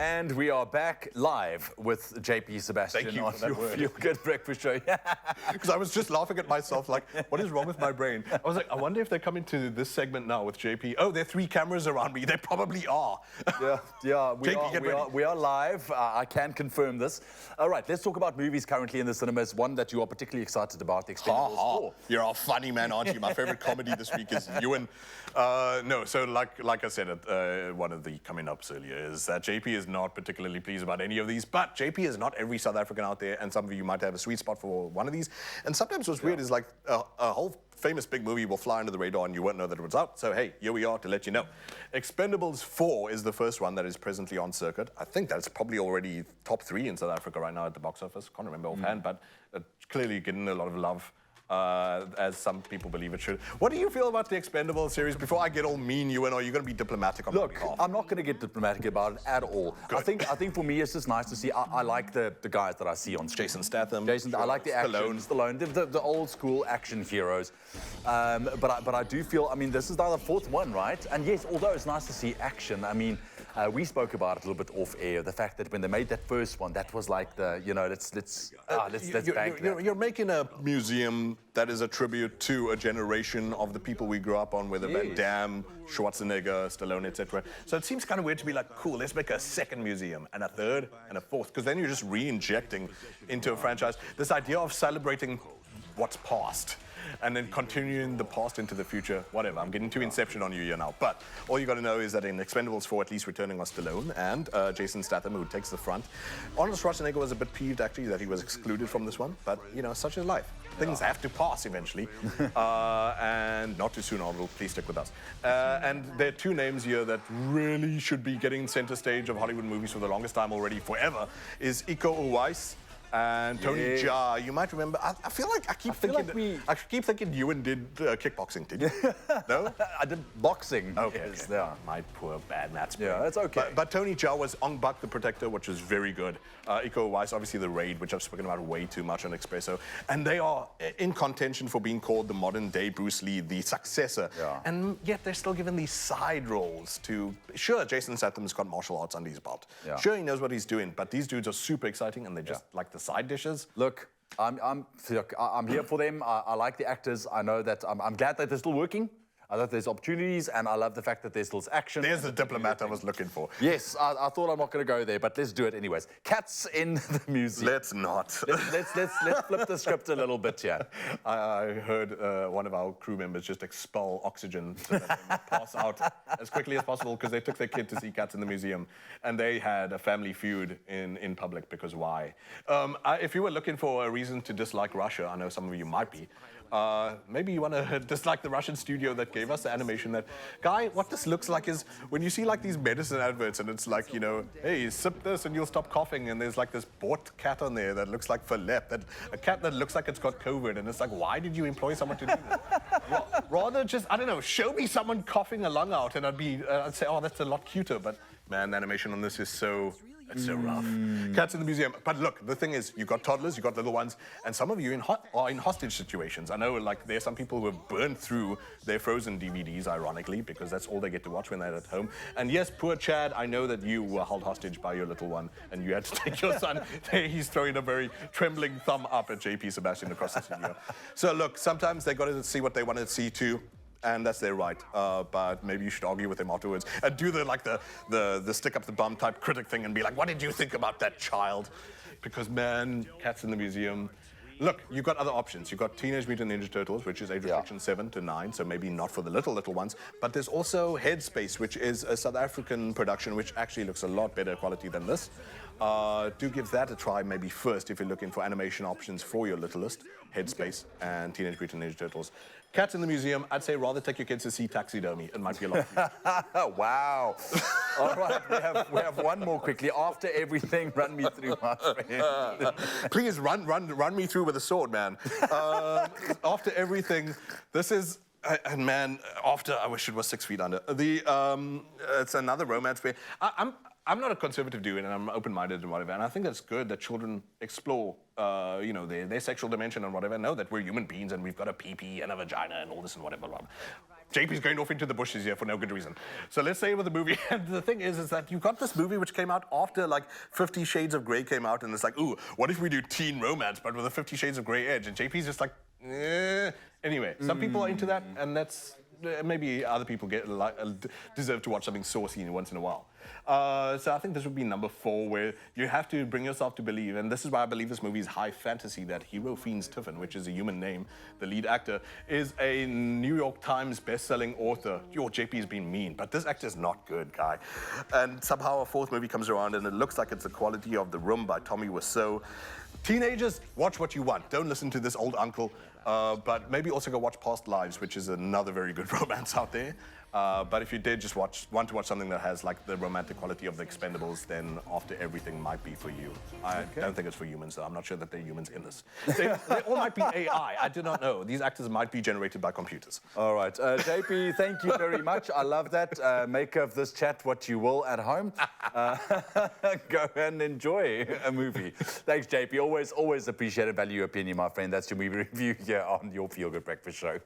And we are back live with JP Sebastian Thank you on for that your word. Feel Good Breakfast Show. Because I was just laughing at myself, like, what is wrong with my brain? I was like, I wonder if they're coming to this segment now with JP. Oh, there are 3 cameras around me. They probably are. Yeah, JP, we are live. I can confirm this. All right, let's talk about movies currently in the cinemas. One that you are particularly excited about, The Expendables 4. You're a funny man, aren't you? My favorite comedy this week is Ewan. No, so like I said at one of the coming ups earlier, is that JP is not particularly pleased about any of these, but JP is not every South African out there, and some of you might have a sweet spot for one of these. And sometimes what's weird is like a whole famous big movie will fly under the radar and you won't know that it was out. So hey, here we are to let you know. Expendables 4 is the first one that is presently on circuit. I think that's probably already top 3 in South Africa right now at the box office. Can't remember offhand, but clearly getting a lot of love. As some people believe it should. What do you feel about the Expendables series? Before I get all mean, Ewan, are you going to be diplomatic on my behalf? I'm not going to get diplomatic about it at all. Good. I think for me it's just nice to see. I like the guys that I see on screen. Jason Statham. I like the action. Stallone, the old school action heroes. But I do feel. I mean, this is now the 4th one, right? And yes, although it's nice to see action. I mean, we spoke about it a little bit off air. The fact that when they made that first one, that was like the let's bank that. You're making a museum that is a tribute to a generation of the people we grew up on, whether Van Damme, Schwarzenegger, Stallone, etc. So it seems kind of weird to be like, cool, let's make a 2nd museum and a 3rd and a 4th, because then you're just re-injecting into a franchise this idea of celebrating what's past and then continuing the past into the future, whatever. I'm getting too Inception on you here now. But all you got to know is that in Expendables 4, at least returning was Stallone and Jason Statham, who takes the front. Arnold Schwarzenegger was a bit peeved, actually, that he was excluded from this one. But, such is life. Things have to pass eventually. And not too soon, Arnold. Please stick with us. And there are 2 names here that really should be getting center stage of Hollywood movies for the longest time already, forever, is Iko Uwais and Tony Jaa. You might remember. I feel like I keep thinking Ewan did kickboxing. Did you? No, I did boxing. Okay, yes, okay. My poor bad maths. Yeah, that's okay. But Tony Jaa was Ong Bak the Protector, which is very good. Iko Uwais, obviously The Raid, which I've spoken about way too much on Expresso, and they are in contention for being called the modern day Bruce Lee, the successor. Yeah. And yet they're still given these side roles to. Sure, Jason Statham's got martial arts under his belt. Yeah. Sure, he knows what he's doing, but these dudes are super exciting, and they're just like the side dishes. Look, I'm here for them. I like the actors. I know that I'm glad that they're still working. I love there's opportunities, and I love the fact that there's still action. There's the diplomat I was looking for. Yes, I thought I'm not going to go there, but let's do it anyways. Cats in the museum. Let's not. Let's flip the script a little bit here. I heard one of our crew members just expel oxygen so that they would pass out as quickly as possible because they took their kid to see Cats in the Museum, and they had a family feud in public because why? If you were looking for a reason to dislike Russia, I know some of you might be. Maybe you want to dislike the Russian studio that gave us the animation that, Guy, what this looks like is when you see like these medicine adverts and it's like, hey, sip this and you'll stop coughing, and there's like this bought cat on there that looks like Philip, a cat that looks like it's got COVID, and it's like, why did you employ someone to do this? Rather just, I don't know, show me someone coughing a lung out and I'd say, oh, that's a lot cuter, but man, the animation on this is so... It's so rough. Cats in the Museum. But look, the thing is, you've got toddlers, you've got little ones, and some of you are in hostage situations. I know, like, there are some people who have burned through their Frozen DVDs, ironically, because that's all they get to watch when they're at home. And yes, poor Chad, I know that you were held hostage by your little one, and you had to take your son. He's throwing a very trembling thumb up at JP Sebastian across the studio. So look, sometimes they got to see what they want to see too. And that's their right, but maybe you should argue with him afterwards and do the stick up the bum type critic thing and be like, what did you think about that child? Because man, Cats in the Museum. Look, you've got other options. You've got Teenage Mutant Ninja Turtles, which is age restriction 7 to 9, so maybe not for the little ones. But there's also Headspace, which is a South African production, which actually looks a lot better quality than this. Do give that a try maybe first if you're looking for animation options for your littlest. Headspace and Teenage Mutant Ninja Turtles. Cats in the Museum, I'd say rather take your kids to see Taxidermy. It might be a lot cheaper. Wow. All right, we have one more quickly. After everything, run me through, my friend. Please run me through with a sword, man. After everything, this is... And man, after I wish it was 6 feet under. It's another romance where I'm not a conservative dude, and I'm open-minded and whatever. And I think it's good that children explore, their sexual dimension and whatever. Know that we're human beings and we've got a pee-pee and a vagina and all this and whatever. JP's going off into the bushes here for no good reason. So let's say with the movie, and the thing is that you've got this movie which came out after like 50 Shades of Grey came out, and it's like, ooh, what if we do teen romance, but with a 50 Shades of Grey edge? And JP's just like, eh. Anyway, some people are into that, and that's, maybe other people deserve to watch something saucy once in a while. So I think this would be number 4, where you have to bring yourself to believe, and this is why I believe this movie is high fantasy, that Hero Fiends Tiffin, which is a human name, the lead actor, is a New York Times best-selling author. Your JP's been mean, but this actor's not good, guy. And somehow a 4th movie comes around, and it looks like it's the quality of The Room by Tommy Wiseau. Teenagers, watch what you want. Don't listen to this old uncle. But maybe also go watch Past Lives, which is another very good romance out there. But if you did just want to watch something that has like the romantic quality of The Expendables, then After Everything might be for you. I don't think it's for humans, though. I'm not sure that they're humans in this. They all might be AI. I do not know. These actors might be generated by computers. All right. JP, thank you very much. I love that. Make of this chat what you will at home. Go and enjoy a movie. Thanks, JP. Always appreciate a value opinion, my friend. That's your movie review here on your Feel Good Breakfast Show.